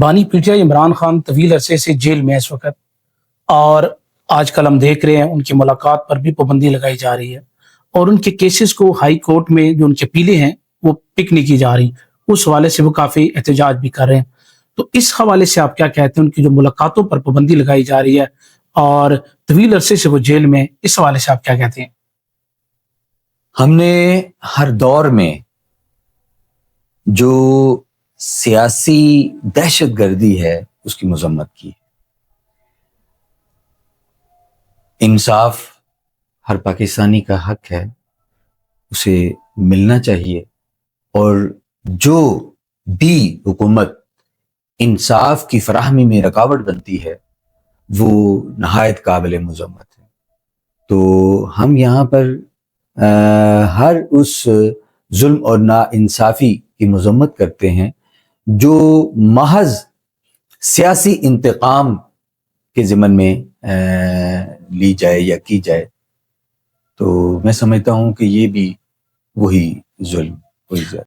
بانی P T I Imran Khan طویل عرصے سے جیل میں ہے اس وقت، اور آج کل ہم دیکھ رہے ہیں ان کی ملاقات پر بھی پابندی لگائی جا رہی ہے، اور ان کے کیسز کو ہائی کورٹ میں جو ان کے اپیلیں ہیں وہ پک نہیں کی جا رہی، اس حوالے سے وہ کافی احتجاج بھی کر رہے ہیں۔ تو اس حوالے سے آپ کیا کہتے ہیں؟ ان کی جو ملاقاتوں پر پابندی لگائی جا رہی ہے اور طویل عرصے سے وہ جیل میں، اس حوالے سے آپ کیا کہتے ہیں؟ ہم نے ہر دور میں جو سیاسی دہشت گردی ہے اس کی مذمت کی۔ انصاف ہر پاکستانی کا حق ہے، اسے ملنا چاہیے، اور جو بھی حکومت انصاف کی فراہمی میں رکاوٹ بنتی ہے وہ نہایت قابل مذمت ہے۔ تو ہم یہاں پر ہر اس ظلم اور ناانصافی کی مذمت کرتے ہیں جو محض سیاسی انتقام کے ضمن میں لی جائے یا کی جائے۔ تو میں سمجھتا ہوں کہ یہ بھی وہی ظلم، وہی زیادہ